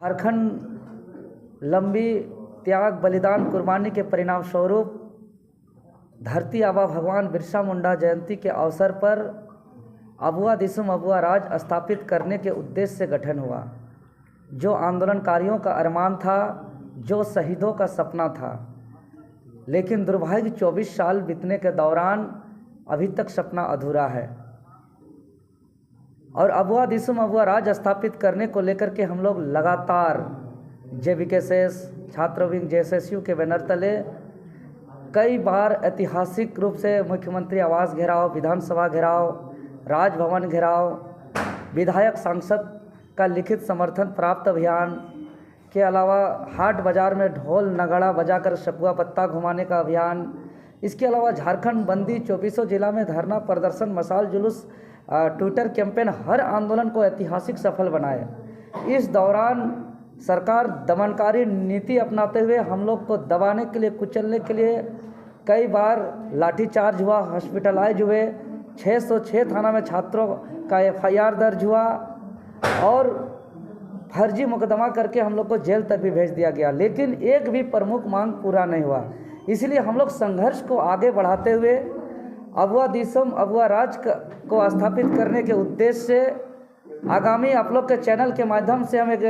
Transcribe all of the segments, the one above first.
झारखंड लंबी त्याग बलिदान कुर्बानी के परिणाम स्वरूप धरती आबा भगवान बिरसा मुंडा जयंती के अवसर पर अबुआ दिसुम अबुआ राज स्थापित करने के उद्देश्य से गठन हुआ। जो आंदोलनकारियों का अरमान था, जो शहीदों का सपना था, लेकिन दुर्भाग्य 24 साल बीतने के दौरान अभी तक सपना अधूरा है। और अबुआ दिसुम अबुआ राज स्थापित करने को लेकर के हम लोग लगातार JVKSS छात्र विंग JSSU के बैनर तले कई बार ऐतिहासिक रूप से मुख्यमंत्री आवास घेराव, विधानसभा घेराव, राजभवन घेराव, विधायक सांसद का लिखित समर्थन प्राप्त अभियान के अलावा हाट बाज़ार में ढोल नगाड़ा बजाकर सकुआ पत्ता घुमाने का अभियान, इसके अलावा झारखंड बंदी 24 जिला में धरना प्रदर्शन, मशाल जुलूस, ट्विटर कैंपेन, हर आंदोलन को ऐतिहासिक सफल बनाए। इस दौरान सरकार दमनकारी नीति अपनाते हुए हम लोग को दबाने के लिए, कुचलने के लिए कई बार लाठीचार्ज हुआ, हॉस्पिटलाइज हुए, 606 थाना में छात्रों का FIR दर्ज हुआ और फर्जी मुकदमा करके हम लोग को जेल तक भी भेज दिया गया। लेकिन एक भी प्रमुख मांग पूरा नहीं हुआ। इसलिए हम लोग संघर्ष को आगे बढ़ाते हुए अबुआ दिसुम अबुआ राज को स्थापित करने के उद्देश्य से आगामी आप लोग के चैनल के माध्यम से हम एक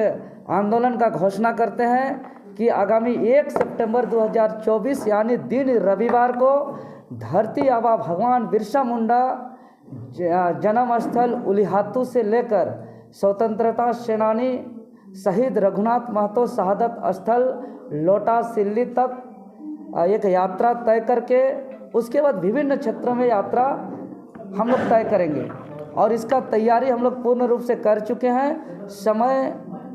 आंदोलन का घोषणा करते हैं कि आगामी 1 सितंबर 2024 यानी दिन रविवार को धरती आबा भगवान बिरसा मुंडा जन्म स्थल उलिहातू से लेकर स्वतंत्रता सेनानी शहीद रघुनाथ महतो शहादत स्थल लोटा सिल्ली तक एक यात्रा तय करके उसके बाद विभिन्न क्षेत्रों में यात्रा हम लोग तय करेंगे और इसका तैयारी हम लोग पूर्ण रूप से कर चुके हैं। समय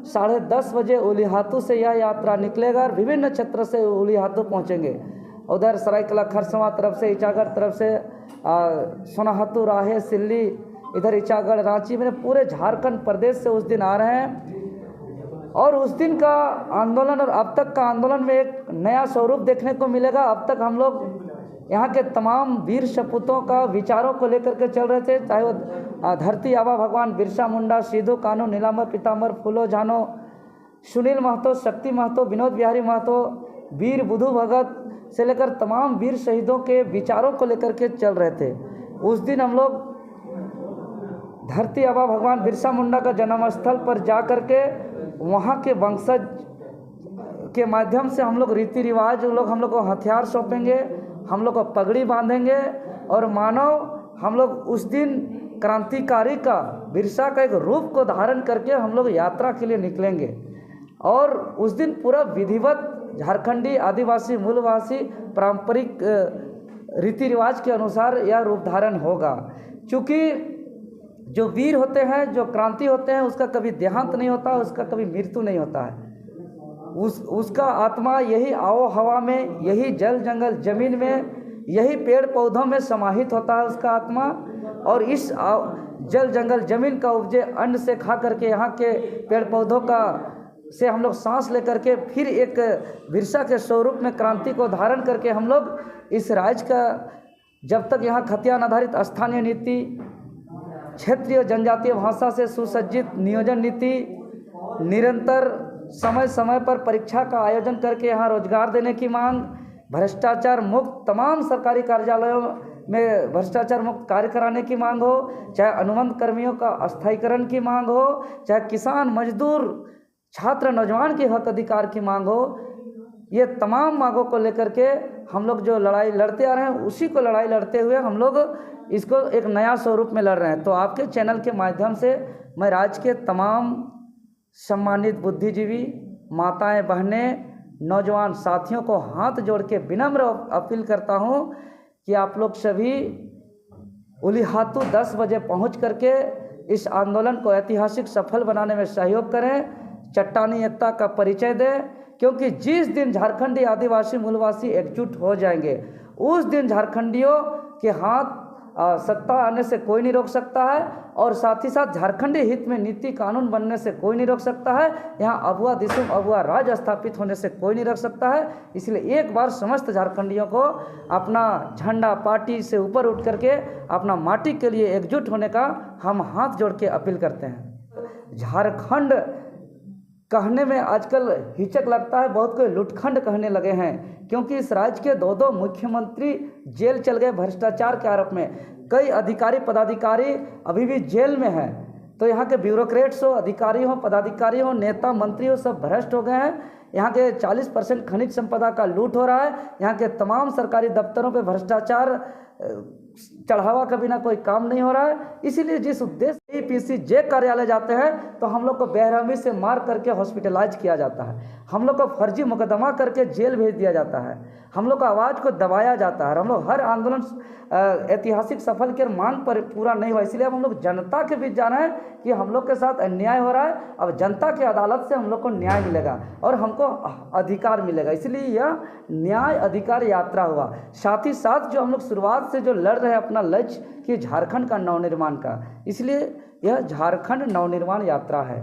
10:30 बजे उलिहातू से यह यात्रा निकलेगा और विभिन्न क्षेत्र से उलिहातू पहुंचेंगे। उधर सरायकला खरसवां तरफ से, ईचागढ़ तरफ से, सोनाहातू, राहे, सिल्ली, इधर ईचागढ़, रांची में पूरे झारखंड प्रदेश से उस दिन आ रहे हैं। और उस दिन का आंदोलन और अब तक का आंदोलन में एक नया स्वरूप देखने को मिलेगा। अब तक हम लोग यहाँ के तमाम वीर सपूतों का विचारों को लेकर के चल रहे थे, चाहे वो धरती आबा भगवान बिरसा मुंडा, सिद्धू कानू, नीलांबर पीताम्बर, फूलो झानो, सुनील महतो, शक्ति महतो, विनोद बिहारी महतो, वीर बुधू भगत से लेकर तमाम वीर शहीदों के विचारों को लेकर के चल रहे थे। उस दिन हम लोग धरती आबा भगवान बिरसा मुंडा का जन्म स्थल पर जा कर के वहाँ के वंशज के माध्यम से हम लोग रीति रिवाज हम लोग को हथियार सौंपेंगे, हम लोग को पगड़ी बांधेंगे और मानो हम लोग उस दिन क्रांतिकारी का, बिरसा का एक रूप को धारण करके हम लोग यात्रा के लिए निकलेंगे। और उस दिन पूरा विधिवत झारखंडी आदिवासी मूलवासी पारंपरिक रीति रिवाज के अनुसार यह रूप धारण होगा। क्योंकि जो वीर होते हैं, जो क्रांति होते हैं, उसका कभी देहांत नहीं होता, उसका कभी मृत्यु नहीं होता है। उसका आत्मा यही आओ हवा में, यही जल जंगल जमीन में, यही पेड़ पौधों में समाहित होता है उसका आत्मा। और इस जल जंगल जमीन का उपजे अन्न से खा करके, यहाँ के पेड़ पौधों का से हम लोग सांस लेकर के फिर एक बिरसा के स्वरूप में क्रांति को धारण करके हम लोग इस राज्य का, जब तक यहाँ खतियान आधारित स्थानीय नीति, क्षेत्रीय जनजातीय भाषा से सुसज्जित नियोजन नीति, निरंतर समय समय पर परीक्षा का आयोजन करके यहाँ रोजगार देने की मांग, भ्रष्टाचार मुक्त तमाम सरकारी कार्यालयों में भ्रष्टाचार मुक्त कार्य कराने की मांग हो, चाहे अनुबंध कर्मियों का अस्थायीकरण की मांग हो, चाहे किसान, मजदूर, छात्र, नौजवान के हक अधिकार की मांग हो, ये तमाम मांगों को लेकर के हम लोग जो लड़ाई लड़ते आ रहे हैं, उसी को लड़ाई लड़ते हुए हम लोग इसको एक नया स्वरूप में लड़ रहे हैं। तो आपके चैनल के माध्यम से मैं राज्य के तमाम सम्मानित बुद्धिजीवी, माताएं, बहनें, नौजवान साथियों को हाथ जोड़ के विनम्र अपील करता हूं कि आप लोग सभी उलिहातू 10 बजे पहुंच करके इस आंदोलन को ऐतिहासिक सफल बनाने में सहयोग करें, चट्टानी एकता का परिचय दें। क्योंकि जिस दिन झारखंडी आदिवासी मूलवासी एकजुट हो जाएंगे, उस दिन झारखंडियों के हाथ सत्ता आने से कोई नहीं रोक सकता है और साथ ही साथ झारखंडी हित में नीति कानून बनने से कोई नहीं रोक सकता है। यहाँ अबुआ दिसुम अबुआ राज स्थापित होने से कोई नहीं रोक सकता है। इसलिए एक बार समस्त झारखंडियों को अपना झंडा पार्टी से ऊपर उठ करके अपना माटी के लिए एकजुट होने का हम हाथ जोड़ के अपील करते हैं। झारखंड कहने में आजकल हिचक लगता है, बहुत कोई लुटखंड कहने लगे हैं, क्योंकि इस राज्य के दो मुख्यमंत्री जेल चल गए भ्रष्टाचार के आरोप में। कई अधिकारी पदाधिकारी अभी भी जेल में हैं। तो यहाँ के ब्यूरोक्रेट्स हो, अधिकारी हो, पदाधिकारी हो, नेता मंत्री हो, सब भ्रष्ट हो गए हैं। यहाँ के 40% खनिज संपदा का लूट हो रहा है। यहाँ के तमाम सरकारी दफ्तरों पे भ्रष्टाचार चढ़ावा का बिना कोई काम नहीं हो रहा है। इसीलिए जिस उद्देश्य ईपीसी जे कार्यालय जाते हैं तो हम लोग को बेरहमी से मार करके हॉस्पिटलाइज किया जाता है, हम लोग को फर्जी मुकदमा करके जेल भेज दिया जाता है, हम लोग का आवाज़ को दबाया जाता है। हम लोग हर आंदोलन ऐतिहासिक सफल के मांग पर पूरा नहीं हुआ, इसलिए अब हम लोग जनता के बीच जाना है कि हम लोग के साथ अन्याय हो रहा है। अब जनता की अदालत से हम लोग को न्याय मिलेगा और हमको अधिकार मिलेगा। इसलिए यह न्याय अधिकार यात्रा हुआ। साथ ही साथ जो हम लोग शुरुआत से जो लड़ रहे हैं अपना लक्ष्य कि झारखंड का नवनिर्माण का, इसलिए यह झारखंड नवनिर्माण यात्रा है।